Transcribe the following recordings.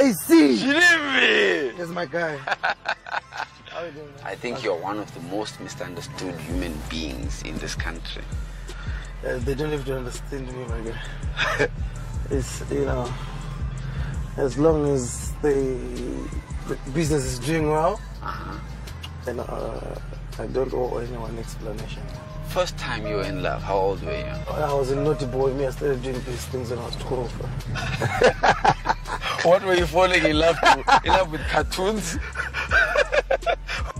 JC! Ginimbi! That's my guy. How are you doing, man? I think you're one of the most misunderstood human beings in this country. They don't have to understand me, my guy. It's, you know, as long as the business is doing well, then I don't owe anyone explanation. First time you were in love, how old were you? When I was a naughty boy, I started doing these things when I was 12. What were you falling in love to? In love with cartoons?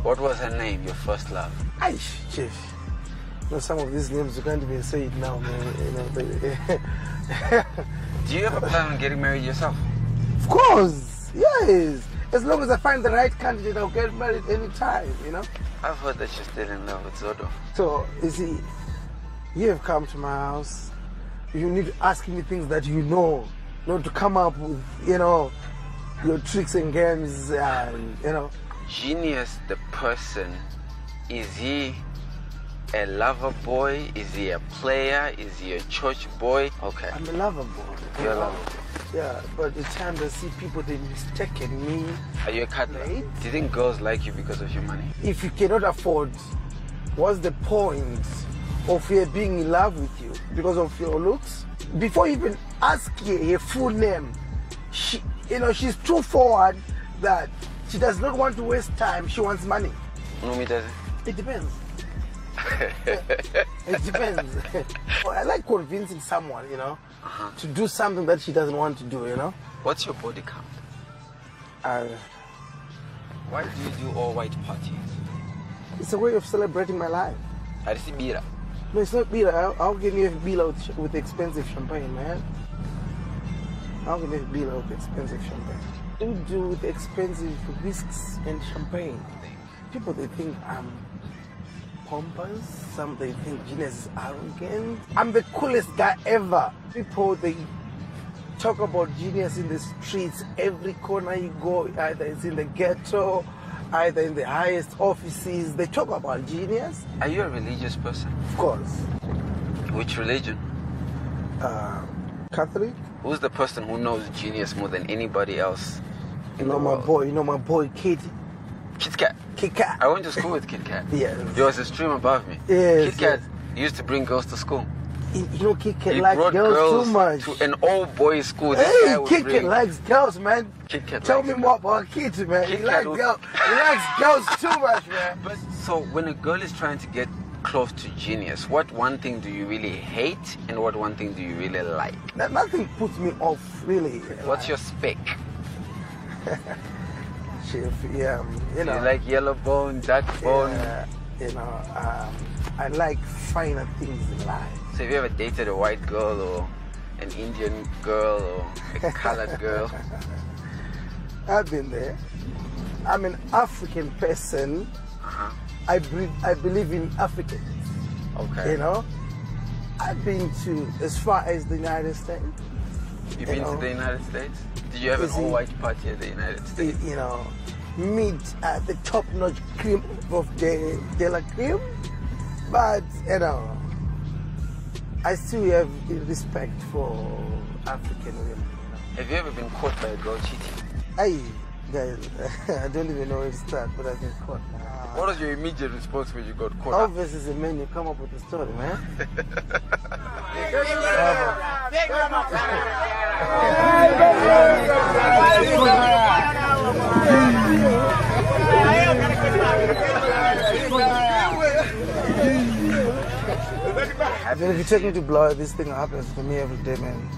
What was her name, your first love? Aish, Chief. You know, some of these names you can't even say it now, man. You know, Do you ever plan on getting married yourself? Of course, yes. As long as I find the right candidate, I'll get married anytime, you know. I've heard that you're still in love with Zodo. So, you see, you have come to my house. You need to ask me things that you know, not to come up with, you know, your tricks and games, and, you know. Genius, the person, is he a lover boy? Is he a player? Is he a church boy? Okay. I'm a lover boy. You're a lover boy. Yeah, but the time I see people, they mistaken me. Are you a cuddler? Right? Do you think girls like you because of your money? If you cannot afford, what's the point of her being in love with you because of your looks? Before you even ask her full name, she's too forward that she does not want to waste time. She wants money. No, me doesn't. It depends. It depends. I like convincing someone, you know, to do something that she doesn't want to do, you know. What's your body count? Why do you do all white parties? It's a way of celebrating my life. I see beer. No, it's not beer. How can you have beer with expensive champagne, man? How can you have beer with expensive champagne? What do you do with expensive whisks and champagne? People, they think I'm pompous. Some, they think Genius is arrogant. I'm the coolest guy ever. People, they talk about Genius in the streets. Every corner you go, either it's in the ghetto, either in the highest offices, they talk about Genius. Are you a religious person? Of course. Which religion? Catholic. Who's the person who knows Genius more than anybody else in the my world? boy, you know my boy Kid Cat. Kit Kat. I went to school with Kit Kat. Yes. He was a stream above me. Yes, Kit Kat used to bring girls to school. You know Kit Kat He likes brought girls too much. to an old boys' school. This guy Hey, would Kit Kat bring... likes girls, man. Kit Kat Tell likes me girls. more about Kit, man. Kit He Kat likes would- girls. He likes girls too much, man. But so when a girl is trying to get close to Genius, what one thing do you really hate and what one thing do you really like? Nothing puts me off, really. What's your spec? Chief, yeah, you know. You like yellow bone, dark bone? Yeah, you know, I like finer things in life. So have you ever dated a white girl or an Indian girl or a colored girl? I've been there. I'm an African person. I believe in Africans. Okay. You know, I've been to as far as the United States. You've been to the United States? Did you have an all-white party at the United States? You know, meet at the top-notch cream of the de la cream, but you know, I still have respect for African women. You know? Have you ever been caught by a girl cheating? Hey, guys, I don't even know where to start, but I've been caught. What was your immediate response when you got caught? Obviously, as a man, you come up with a story, man. If you take me to blow, this thing happens to me every day, man.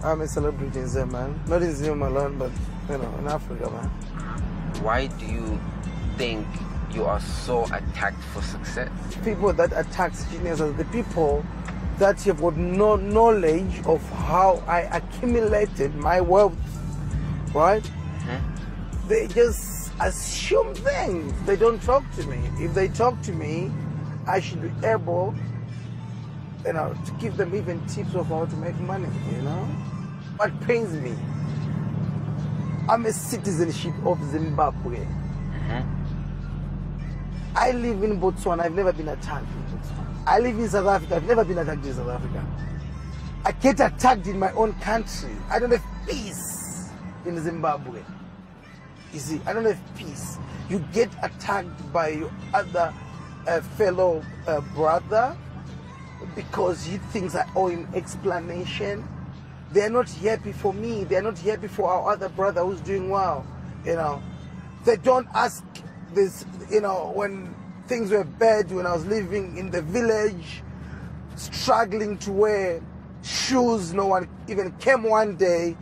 I'm a celebrity in Zim, man. Not in Zim alone, but, you know, in Africa, man. Why do you think you are so attacked for success? People that attack Genius are the people that have got no knowledge of how I accumulated my wealth, right? They just assume things. They don't talk to me. If they talk to me, I should be able, you know, to give them even tips of how to make money, you know? What pains me, I'm a citizenship of Zimbabwe. I live in Botswana. I've never been attacked in Botswana. I live in South Africa. I've never been attacked in South Africa. I get attacked in my own country. I don't have peace. in Zimbabwe. You see, I don't have peace. You get attacked by your other fellow brother because he thinks I owe him explanation. They are not happy for me. They are not happy for our other brother who's doing well. You know, they don't ask this. You know, when things were bad, when I was living in the village, struggling to wear shoes, no one even came one day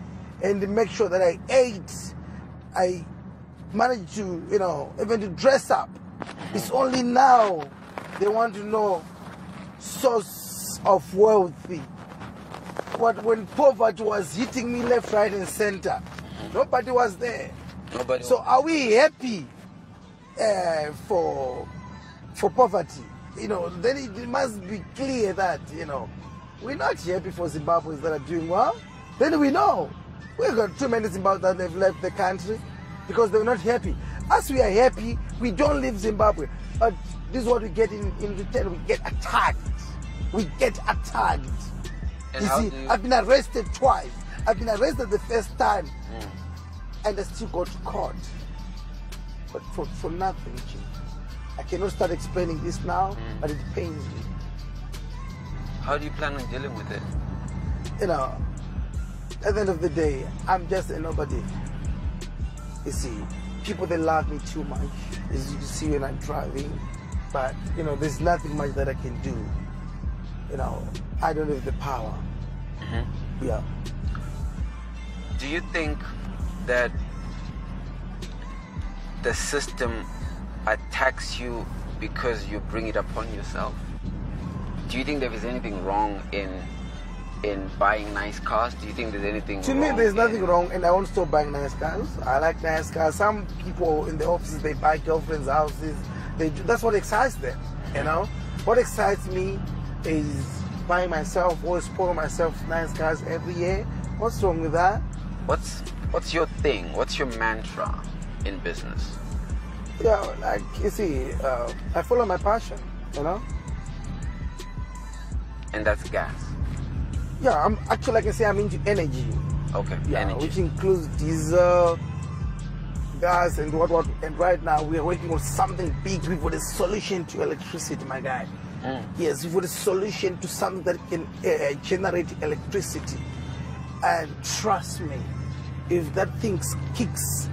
and make sure that I ate. I managed to, you know, even to dress up. It's only now they want to know source of wealthy. But when poverty was hitting me left, right, and center, nobody was there. Nobody. So are we happy for poverty? You know, then it must be clear that, you know, we're not happy for Zimbabweans that are doing well. Then we know we've got too many Zimbabweans that have left the country because they're not happy. As we are happy, we don't leave Zimbabwe. But this is what we get in return. We get attacked. We get attacked. And you see, I've been arrested twice. I've been arrested the first time, and I still go to court. But for nothing, G. I cannot start explaining this now, but it pains me. How do you plan on dealing with it? You know, at the end of the day, I'm just a nobody. You see, people, they love me too much, as you can see when I'm driving. But, you know, there's nothing much that I can do. You know, I don't have the power. Yeah. Do you think that the system attacks you because you bring it upon yourself? Do you think there is anything wrong in buying nice cars? Do you think there's anything to wrong? me, there's nothing wrong, and I won't stop buying nice cars. I like nice cars. Some people in the offices, they buy girlfriends' houses. They do. That's what excites them, you know? What excites me is buying myself or spoil myself nice cars every year. What's wrong with that? What's your thing? What's your mantra in business? Yeah, like, you see, I follow my passion, you know? And that's gas. Yeah, I'm actually, like I say, I'm into energy. Okay, Yeah, energy. which includes diesel, gas, and what. And right now we are working on something big. We've got a solution to electricity, my guy. Yes, we've got a solution to something that can generate electricity. And trust me, if that thing kicks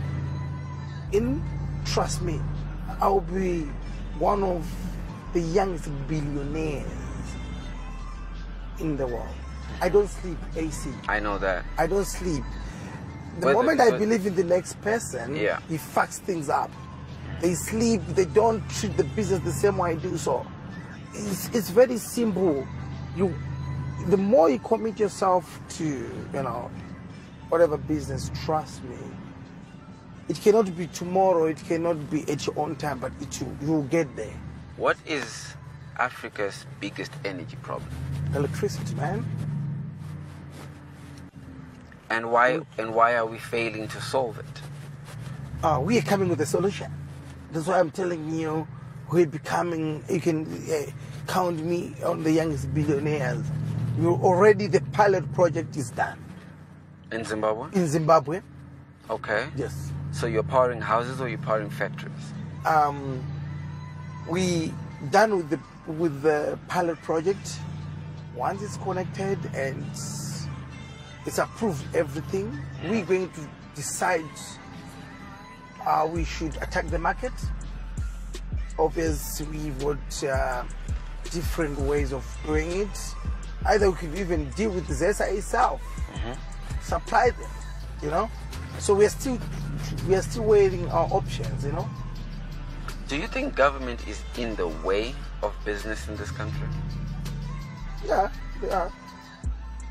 in, trust me, I'll be one of the youngest billionaires in the world. I don't sleep, AC. I know that. I don't sleep. The moment I believe in the next person, he fucks things up. They sleep, they don't treat the business the same way I do. So it's very simple. The more you commit yourself to, you know, whatever business, trust me, it cannot be tomorrow, it cannot be at your own time, but you'll get there. What is Africa's biggest energy problem? Electricity, man. And why are we failing to solve it? We are coming with a solution. That's why I'm telling you, we're becoming, you can count me on the youngest billionaires. Already the pilot project is done. In Zimbabwe? In Zimbabwe. Okay. Yes. So you're powering houses or you're powering factories? We done with the pilot project. Once it's connected and it's approved everything, we're going to decide how we should attack the market. Obviously, we've got different ways of doing it. Either we could even deal with the ZESA itself, supply them, you know. So we are still weighing our options, you know. Do you think government is in the way of business in this country? Yeah, they are.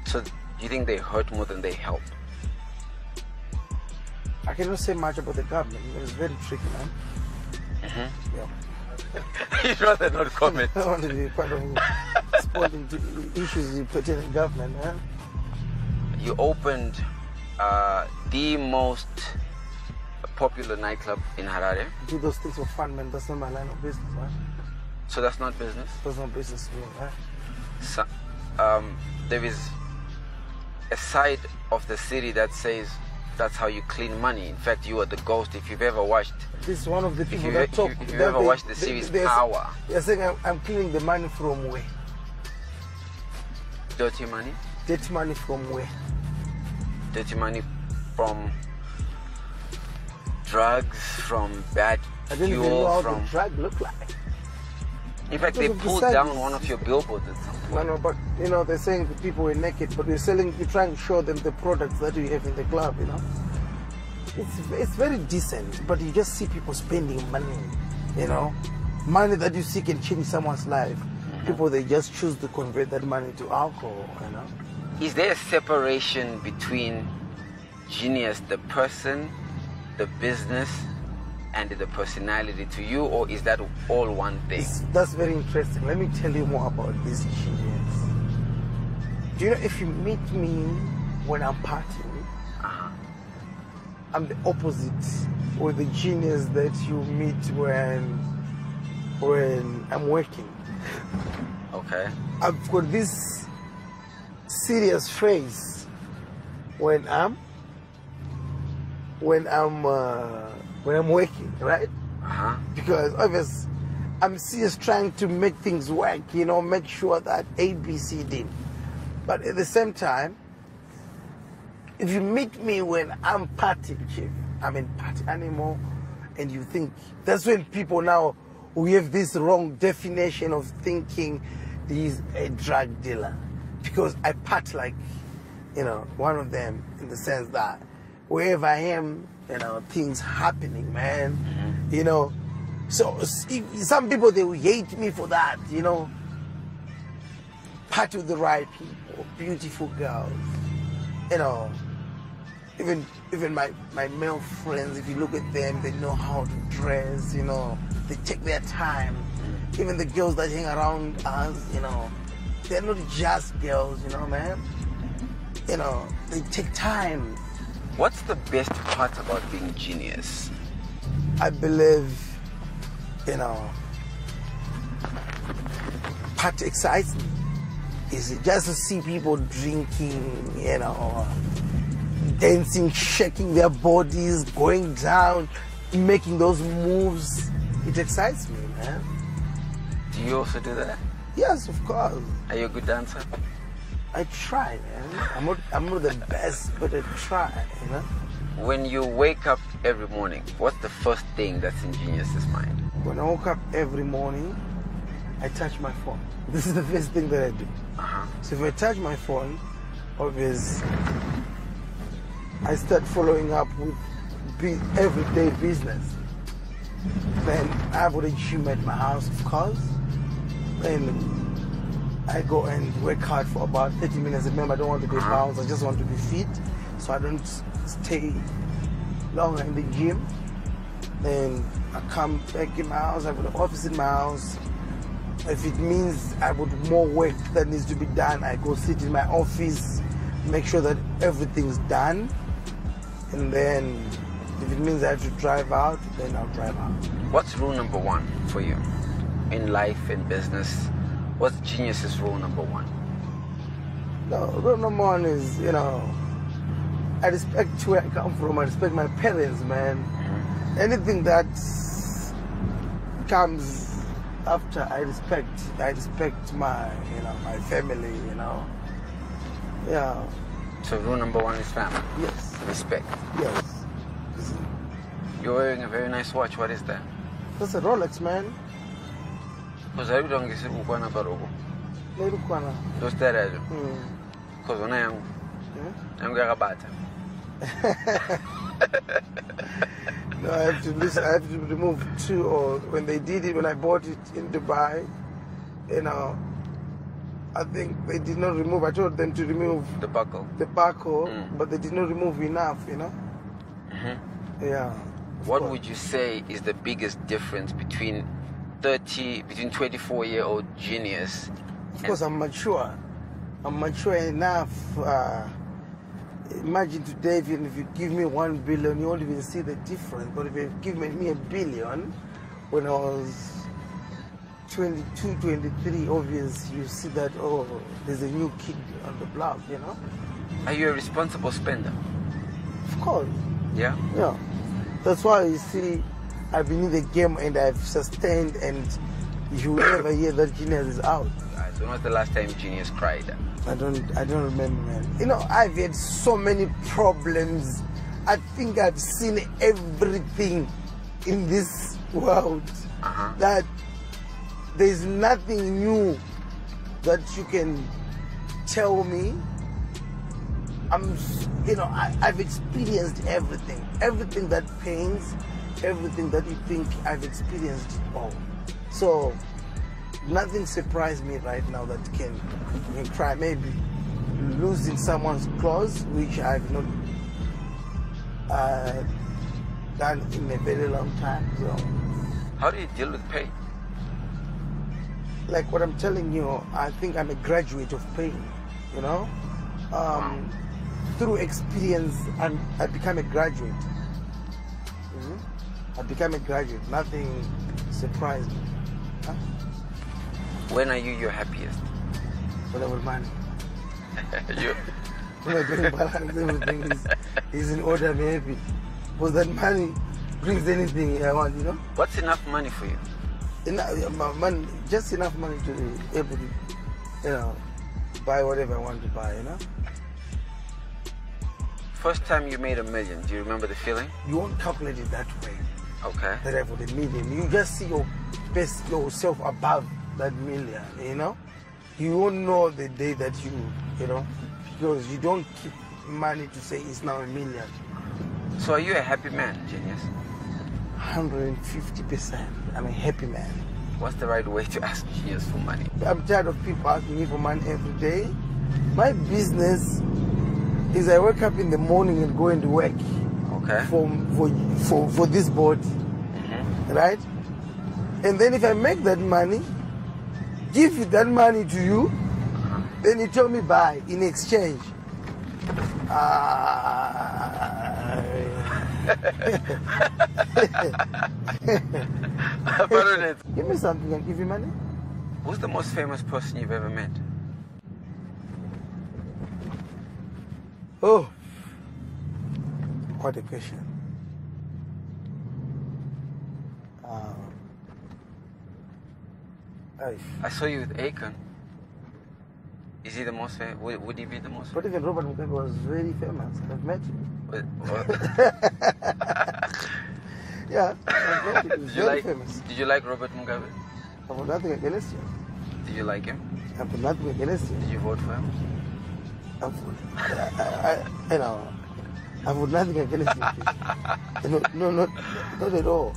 So do you think they hurt more than they help? I cannot say much about the government. It's very tricky, man. Yeah. You'd rather not comment. I don't want to be part of responding to issues pertaining to government, man. You opened the most popular nightclub in Harare. Do those things for fun, man. That's not my line of business, man. So that's not business? That's not business to me, man. So, there is a side of the city that says that's how you clean money. In fact, you are the ghost. If you've ever watched, This is one of the people if that talk. you've ever watched the series Power, They're saying I'm cleaning the money from where? dirty money, Dirty money from where? dirty money from drugs, from bad I didn't even know fuel, how from. the drug look like. In fact, they Because of the pulled size. down one of your billboards at some point. No, but you know they're saying the people were naked, but you're trying to show them the products that we have in the club. You know, it's very decent, but you just see people spending money. You know, money that you see can change someone's life. People they just choose to convert that money to alcohol. You know, Is there a separation between genius, the person, the business, and the personality to you, or is that all one thing? that's very interesting. Let me tell you more about this genius. Do you know if you meet me when I'm partying, I'm the opposite, or the genius that you meet when I'm working. Okay. I've got this serious face when I'm working, right? Because obviously I'm serious trying to make things work, you know, make sure that A, B, C, D. But at the same time, if you meet me when I'm party chief, I'm in party animal, and you think, that's when people now, we have this wrong definition of thinking he's a drug dealer. Because I party like, you know, one of them, in the sense that wherever I am, you know, things happening, man. You know, so some people, they will hate me for that, you know. Party with the right people, beautiful girls, you know. Even my male friends, if you look at them, they know how to dress, you know. They take their time. Even the girls that hang around us, you know, they're not just girls, you know, man. You know, they take time. What's the best part about being genius? I believe, you know, part excites me is just to see people drinking, you know, dancing, shaking their bodies, going down, making those moves. It excites me, man. Do you also do that? Yes, of course. Are you a good dancer? I try, man. I'm not the best, but I try, you know. When you wake up every morning, what's the first thing that's in Genius's mind? When I wake up every morning, I touch my phone. This is the first thing that I do. So if I touch my phone, obviously, I start following up with everyday business. Then I have a gym at my house, of course. Then I go and work hard for about 30 minutes. Remember, I don't want to be bounced, I just want to be fit. So I don't stay long in the gym. Then I come back in my house, I have an office in my house. If it means I would more work that needs to be done, I go sit in my office, make sure that everything's done. And then if it means I have to drive out, then I'll drive out. What's rule number one for you in life, in business? What's Genius's rule number one? No, rule number one is, you know, I respect where I come from. I respect my parents, man. Anything that comes after, I respect my, you know, my family, you know. Yeah. So rule number one is family. Yes. Respect. Yes. You're wearing a very nice watch. What is that? That's a Rolex, man. Because I don't get ukwana barogo. Nerukwana. Those that are. Because when I'm going to No, I have to remove two. Or when they did it, when I bought it in Dubai, you know, I think they did not remove. I told them to remove the buckle, but they did not remove enough, you know. Yeah. What would you say is the biggest difference between 24-year-old Genius? Of course, I'm mature. I'm mature enough. Imagine today, even if you give me 1 billion, you won't even see the difference. But if you give me $1 billion when I was 22, 23, obviously you see that, oh, there's a new kid on the block, you know? Are you a responsible spender? Of course. Yeah? Yeah. That's why you see, I've been in the game and I've sustained, and you never hear that Genius is out. When was the last time Genius cried? I don't remember, man. You know, I've had so many problems. I think I've seen everything in this world that there's nothing new that you can tell me. I've experienced everything. Everything that pains, everything that you think, I've experienced it all. So nothing surprised me right now that can cry. Maybe losing someone's clothes, which I've not done in a very long time. So how do you deal with pain? Like what I'm telling you, I think I'm a graduate of pain, you know. Through experience, I become a graduate. I become a graduate. Nothing surprised me. Huh? When are you your happiest? When I have money. You... When I bring balance, everything is in order, I'm happy. Because that money brings anything I want, you know. What's enough money for you? Money, just enough money to be able to, you know, buy whatever I want to buy, you know. First time you made $1 million, do you remember the feeling? You won't calculate it that way. Okay. That I put $1 million. You just see yourself above that million, you know. You won't know the day that you know, because you don't keep money to say it's now $1 million. So are you a happy man, Genius? 150%. I'm a happy man. What's the right way to ask Genius for money? I'm tired of people asking me for money every day. My business is I wake up in the morning and go into work. Okay. For this body, right? And then if I make that money, give that money to you, then you tell me buy in exchange. Give me something, I'll give you money. Who's the most famous person you've ever met? Oh, what a question. I saw you with Akon. Is he the most famous? Would he be the most famous? But even Robert Mugabe was very famous. I've met him. Yeah, I've met him. He's very famous. Did you like Robert Mugabe? I have nothing against him. Did you like him? I have nothing against him. Did you vote for him? I have nothing against him. No, not at all.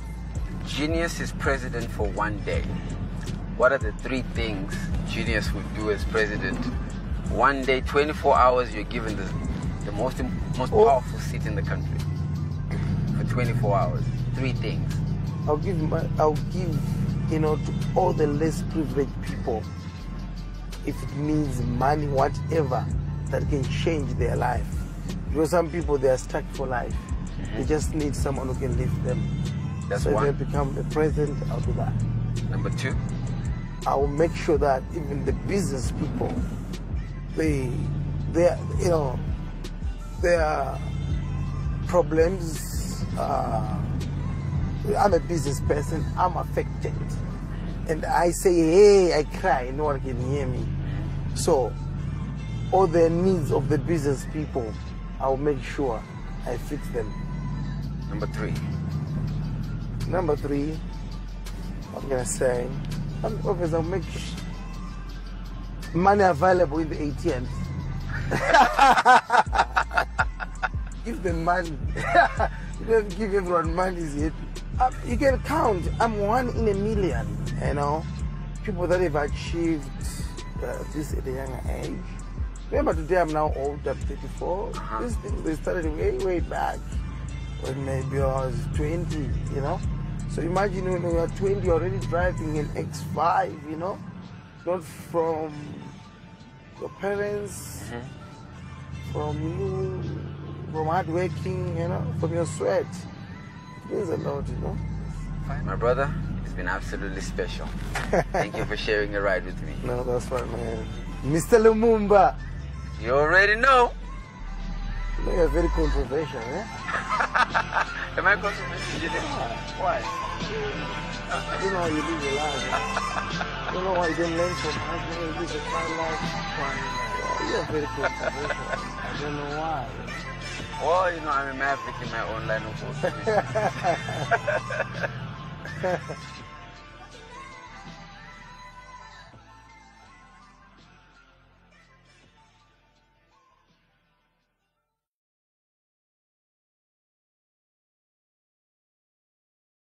Genius is president for one day. What are the 3 things Genius would do as president? One day, 24 hours, you're given the most powerful seat in the country. For 24 hours. 3 things. I'll give, you know, to all the less privileged people, if it means money, whatever, that can change their life. Because some people, they are stuck for life. They just need someone who can lift them. That's so one. If they become the president, I'll do that. Number 2? I will make sure that even the business people, their problems. I'm a business person. I'm affected, and I say, hey, I cry. No one can hear me. So, all the needs of the business people, I will make sure I fix them. Number 3. Number 3, I'm gonna say, obviously I'll make money available in the ATMs. Give them money. You don't give everyone money, is it? You can count. I'm 1 in a million, you know. People that have achieved this at a younger age. Remember, today I'm now old, I'm 34. These things, they started way back when maybe I was 20, you know. So imagine when you are 20, you're already driving an X5, you know. Not from your parents, from you, from hard working, you know, from your sweat. It means a lot, you know. My brother, it's been absolutely special. Thank you for sharing a ride with me. No, that's fine, man. Mr. Lumumba. You already know. You're very controversial, eh? Am I controversial? Why? I don't know how you live your life. I don't know why you don't learn from us. You live a fine life. You're very controversial. I don't know why. Well, you know, I'm a maverick in my own line of work.